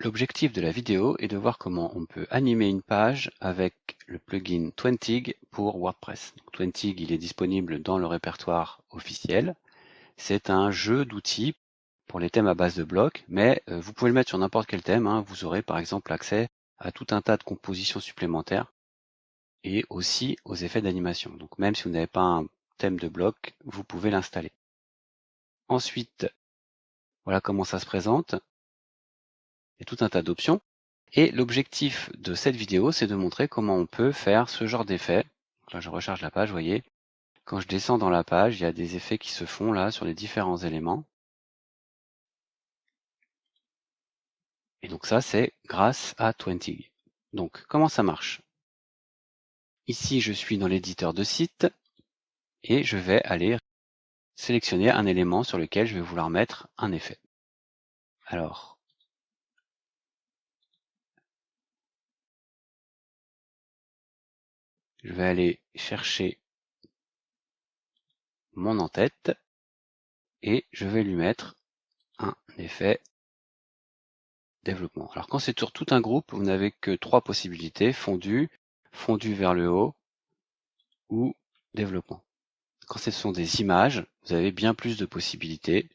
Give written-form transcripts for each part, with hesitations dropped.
L'objectif de la vidéo est de voir comment on peut animer une page avec le plugin Twentig pour WordPress. Twentig, il est disponible dans le répertoire officiel. C'est un jeu d'outils pour les thèmes à base de blocs, mais vous pouvez le mettre sur n'importe quel thème. Vous aurez par exemple accès à tout un tas de compositions supplémentaires et aussi aux effets d'animation. Donc même si vous n'avez pas un thème de bloc, vous pouvez l'installer. Ensuite, voilà comment ça se présente. Il y a tout un tas d'options. Et l'objectif de cette vidéo, c'est de montrer comment on peut faire ce genre d'effet. Là, je recharge la page, vous voyez. Quand je descends dans la page, il y a des effets qui se font là sur les différents éléments. Et donc ça, c'est grâce à Twentig. Donc, comment ça marche? Ici, je suis dans l'éditeur de site et je vais aller sélectionner un élément sur lequel je vais vouloir mettre un effet. Alors, je vais aller chercher mon en-tête et je vais lui mettre un effet développement. Alors quand c'est sur tout un groupe, vous n'avez que 3 possibilités, fondu, fondu vers le haut ou développement. Quand ce sont des images, vous avez bien plus de possibilités.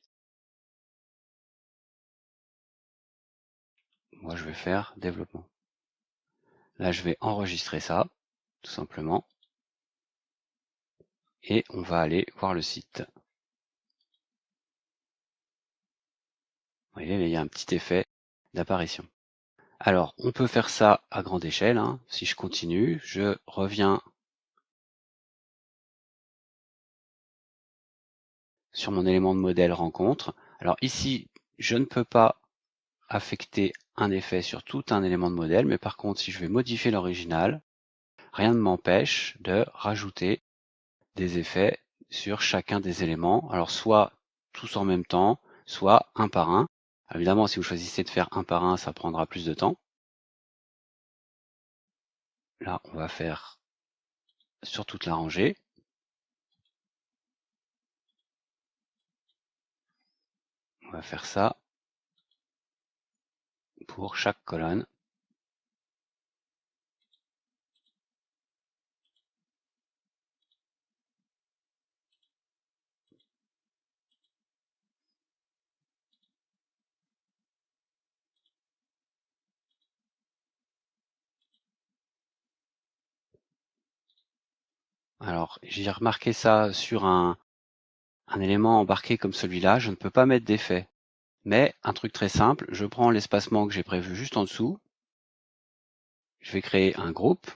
Moi je vais faire développement. Là je vais enregistrer ça, tout simplement. Et on va aller voir le site. Vous voyez, il y a un petit effet d'apparition. Alors, on peut faire ça à grande échelle. Si je continue, je reviens sur mon élément de modèle rencontre. Alors ici, je ne peux pas affecter un effet sur tout un élément de modèle, mais par contre, si je vais modifier l'original, rien ne m'empêche de rajouter des effets sur chacun des éléments. Alors soit tous en même temps, soit un par un. Évidemment, si vous choisissez de faire un par un, ça prendra plus de temps. Là, on va faire sur toute la rangée. On va faire ça pour chaque colonne. Alors, j'ai remarqué ça sur un élément embarqué comme celui-là, je ne peux pas mettre d'effet. Mais un truc très simple, je prends l'espacement que j'ai prévu juste en dessous, je vais créer un groupe,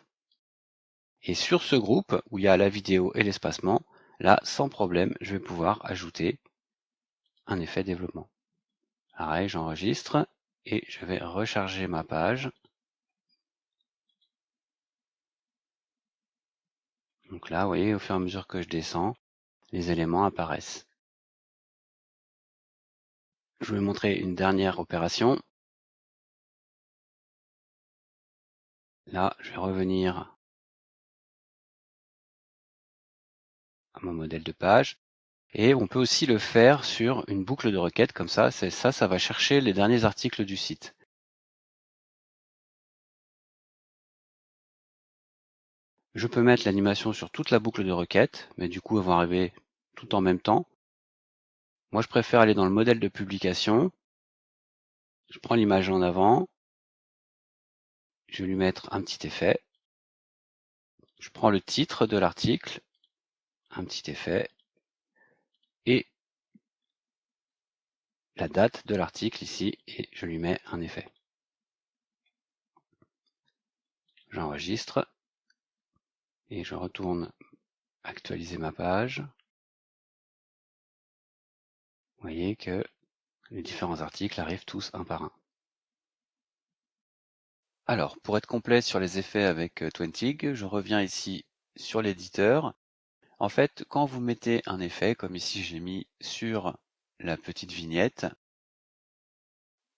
et sur ce groupe, où il y a la vidéo et l'espacement, là, sans problème, je vais pouvoir ajouter un effet développement. Pareil, j'enregistre, et je vais recharger ma page. Donc là, vous voyez, au fur et à mesure que je descends, les éléments apparaissent. Je vais vous montrer une dernière opération. Là, je vais revenir à mon modèle de page. Et on peut aussi le faire sur une boucle de requête comme ça. Ça va chercher les derniers articles du site. Je peux mettre l'animation sur toute la boucle de requête, mais du coup, elles vont arriver tout en même temps. Moi, je préfère aller dans le modèle de publication. Je prends l'image en avant. Je vais lui mettre un petit effet. Je prends le titre de l'article, un petit effet, et la date de l'article ici, et je lui mets un effet. J'enregistre, et je retourne actualiser ma page. Vous voyez que les différents articles arrivent tous un par un. Alors, pour être complet sur les effets avec Twentig, je reviens ici sur l'éditeur. En fait, quand vous mettez un effet, comme ici j'ai mis sur la petite vignette,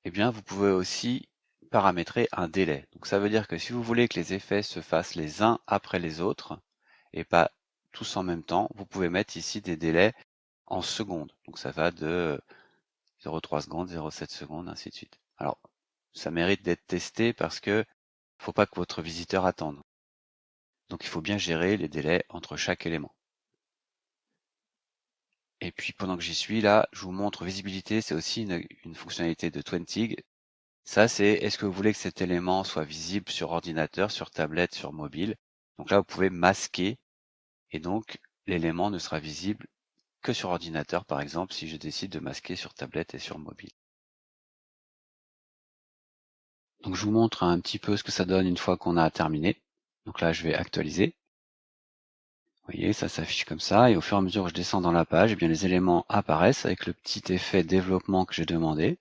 eh bien vous pouvez aussi paramétrer un délai. Donc ça veut dire que si vous voulez que les effets se fassent les uns après les autres, et pas tous en même temps, vous pouvez mettre ici des délais en secondes. Donc ça va de 0,3 secondes, 0,7 secondes, ainsi de suite. Alors, ça mérite d'être testé parce que faut pas que votre visiteur attende. Donc il faut bien gérer les délais entre chaque élément. Et puis pendant que j'y suis là, je vous montre visibilité, c'est aussi une fonctionnalité de Twentig. Ça c'est, est-ce que vous voulez que cet élément soit visible sur ordinateur, sur tablette, sur mobile? Donc là vous pouvez masquer et donc l'élément ne sera visible que sur ordinateur par exemple si je décide de masquer sur tablette et sur mobile. Donc je vous montre un petit peu ce que ça donne une fois qu'on a terminé. Donc là je vais actualiser. Vous voyez, ça s'affiche comme ça, et au fur et à mesure que je descends dans la page, eh bien les éléments apparaissent avec le petit effet développement que j'ai demandé.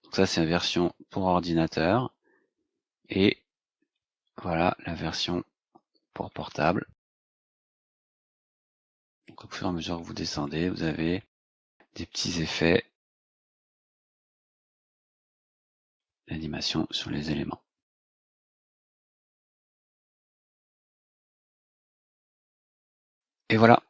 Donc ça, c'est la version pour ordinateur, et voilà la version pour portable. Donc au fur et à mesure que vous descendez, vous avez des petits effets d'animation sur les éléments. Et voilà,